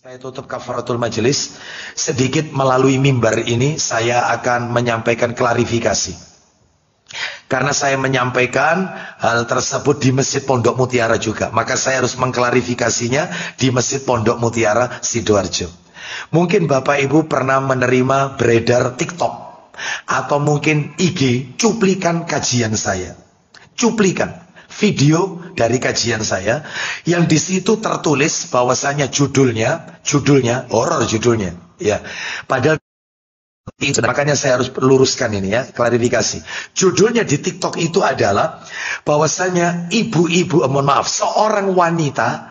Saya tutup kafaratul majelis. Sedikit melalui mimbar ini saya akan menyampaikan klarifikasi. Karena saya menyampaikan hal tersebut di Masjid Pondok Mutiara juga, maka saya harus mengklarifikasinya di Masjid Pondok Mutiara Sidoarjo. Mungkin Bapak Ibu pernah menerima beredar TikTok atau mungkin IG cuplikan kajian saya. Cuplikan video dari kajian saya yang di situ tertulis bahwasanya judulnya horor judulnya, ya. Padahal makanya saya harus luruskan ini ya, klarifikasi. Judulnya di TikTok itu adalah bahwasanya seorang wanita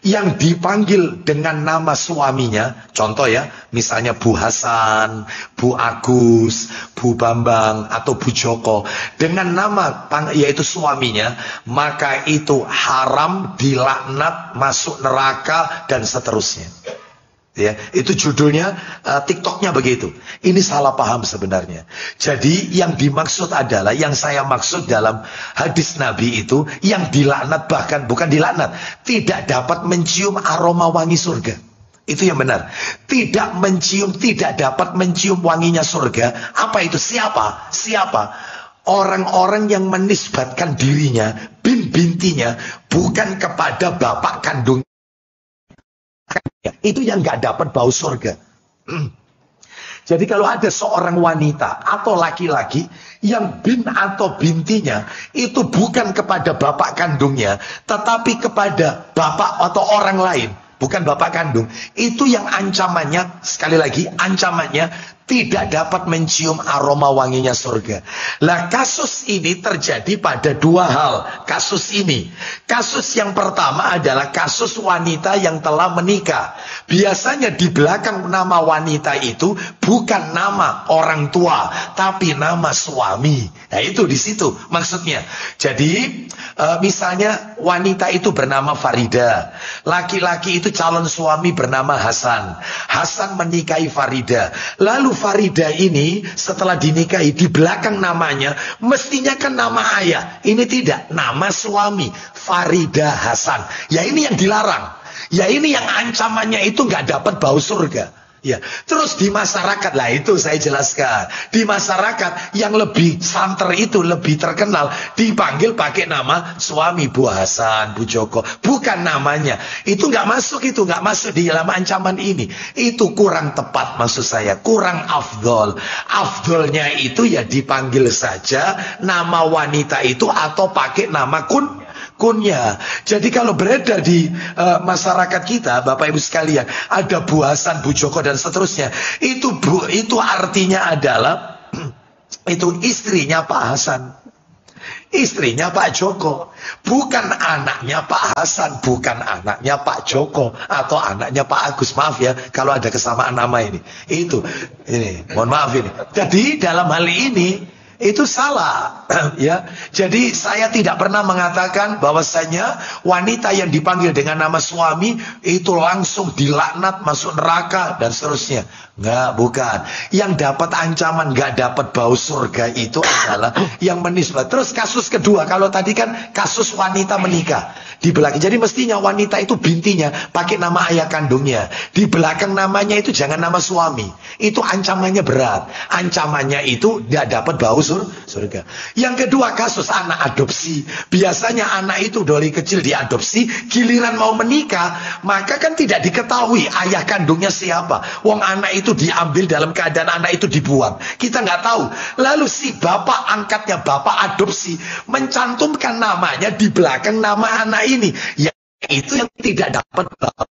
yang dipanggil dengan nama suaminya, contoh ya, misalnya Bu Hasan, Bu Agus, Bu Bambang, atau Bu Joko, dengan nama yaitu suaminya, maka itu haram, dilaknat, masuk neraka, dan seterusnya. Ya, itu judulnya, TikToknya begitu. Ini salah paham sebenarnya. Jadi yang dimaksud adalah, yang saya maksud dalam hadis Nabi itu, yang dilaknat, bahkan bukan dilaknat, tidak dapat mencium aroma wangi surga. Itu yang benar. Tidak dapat mencium wanginya surga. Apa itu? Siapa? Orang-orang yang menisbatkan dirinya, bintinya, bukan kepada bapak kandung. Itu yang gak dapat bau surga. Jadi kalau ada seorang wanita atau laki-laki yang bin atau bintinya itu bukan kepada bapak kandungnya, tetapi kepada bapak atau orang lain, bukan bapak kandung, itu yang ancamannya, sekali lagi ancamannya, tidak dapat mencium aroma wanginya surga. Lah kasus ini terjadi pada dua hal. Kasus yang pertama adalah kasus wanita yang telah menikah. Biasanya di belakang nama wanita itu bukan nama orang tua, tapi nama suami. Nah itu di situ maksudnya. Jadi misalnya wanita itu bernama Farida, laki-laki itu calon suami bernama Hasan. Hasan menikahi Farida. Lalu Farida ini setelah dinikahi, di belakang namanya mestinya kan nama ayah. Ini tidak, nama suami, Farida Hasan. Ya ini yang dilarang. Ya ini yang ancamannya itu nggak dapat bau surga. Ya, terus di masyarakat, lah itu saya jelaskan. Di masyarakat yang lebih santer itu, lebih terkenal, dipanggil pakai nama suami, Bu Hasan, Bu Joko. Bukan namanya. Itu nggak masuk di dalam ancaman ini. Itu kurang tepat maksud saya, kurang afdol. Afdolnya itu ya dipanggil saja nama wanita itu atau pakai nama kunnya. Jadi kalau beredar di masyarakat kita, Bapak Ibu sekalian, ada Bu Hasan, Bu Joko dan seterusnya, itu artinya adalah itu istrinya Pak Hasan, istrinya Pak Joko, bukan anaknya Pak Hasan, bukan anaknya Pak Joko atau anaknya Pak Agus. Maaf ya kalau ada kesamaan nama ini. Mohon maaf ini. Jadi dalam hal ini itu salah ya. Jadi saya tidak pernah mengatakan bahwasanya wanita yang dipanggil dengan nama suami itu langsung dilaknat, masuk neraka dan seterusnya. Enggak, bukan. Yang dapat ancaman enggak dapat bau surga itu adalah yang menisbat. Terus kasus kedua, kalau tadi kan kasus wanita menikah di belakang. Jadi mestinya wanita itu bintinya pakai nama ayah kandungnya. Di belakang namanya itu jangan nama suami. Itu ancamannya berat. Ancamannya itu enggak dapat bau surga. Yang kedua kasus anak adopsi. Biasanya anak itu dari kecil diadopsi, giliran mau menikah, maka kan tidak diketahui ayah kandungnya siapa. Wong anak itu diambil dalam keadaan anak itu dibuang. Kita nggak tahu. Lalu si bapak angkatnya, bapak adopsi, mencantumkan namanya di belakang nama anak ini. Ya itu yang tidak dapat bapak.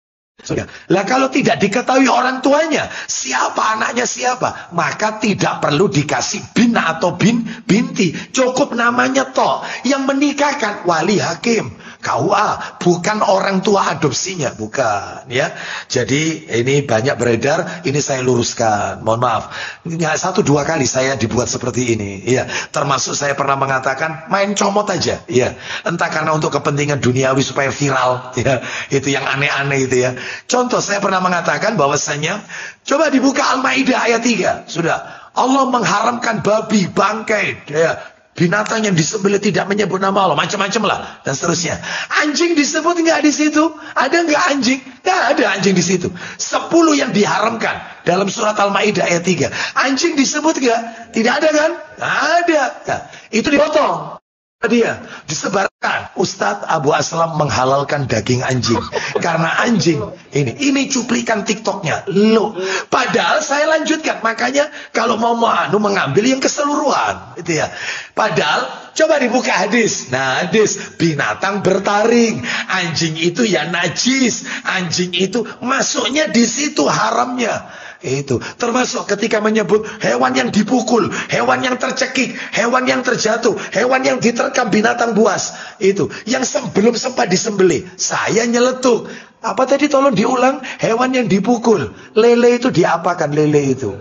Lah kalau tidak diketahui orang tuanya, siapa anaknya siapa, maka tidak perlu dikasih bin atau binti. Cukup namanya toh. Yang menikahkan wali hakim, KUA, bukan orang tua adopsinya, bukan ya. Jadi ini banyak beredar, ini saya luruskan. Mohon maaf. Nggak 1-2 kali saya dibuat seperti ini, ya. Termasuk saya pernah mengatakan main comot aja, ya. Entah karena untuk kepentingan duniawi supaya viral, ya. Itu yang aneh-aneh itu ya. Contoh saya pernah mengatakan bahwasanya coba dibuka Al-Maidah ayat 3. Sudah. Allah mengharamkan babi, bangkai, ya, Binatang yang disembelih tidak menyebut nama Allah, macam-macam lah, dan seterusnya. Anjing disebut nggak di situ? Ada nggak anjing? Nggak ada anjing di situ. 10 yang diharamkan dalam surat Al-Maidah ayat 3. Anjing disebut nggak? Tidak ada kan? Nggak ada. Nah, itu dipotong. Dia disebarkan. Ustadz Abu Aslam menghalalkan daging anjing karena anjing ini cuplikan TikToknya lo. Padahal saya lanjutkan, makanya kalau mau mengambil yang keseluruhan itu ya. Padahal coba dibuka hadis. Nah, hadis binatang bertaring, anjing itu ya najis, anjing itu masuknya di situ haramnya. Itu termasuk ketika menyebut hewan yang dipukul, hewan yang tercekik, hewan yang terjatuh, hewan yang diterkam binatang buas, itu yang belum sempat disembelih. Saya nyeletuk, apa tadi tolong diulang? Hewan yang dipukul, lele itu diapakan? Lele itu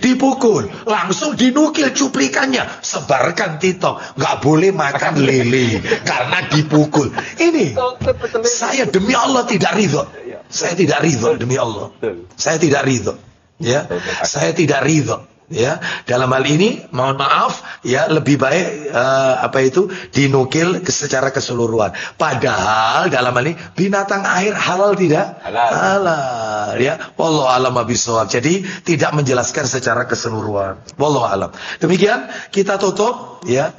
dipukul, langsung dinukil cuplikannya, sebarkan TikTok. Nggak boleh makan lele karena dipukul. Ini saya demi Allah tidak ridho. Saya tidak ridho demi Allah. Saya tidak ridho. Ya, saya tidak ridho. Ya, dalam hal ini mohon maaf ya, lebih baik dinukil secara keseluruhan. Padahal dalam hal ini binatang air halal tidak? Halal. Ya, wallahu a'lam bishawab. Jadi tidak menjelaskan secara keseluruhan. Wallahu a'lam. Demikian kita tutup ya.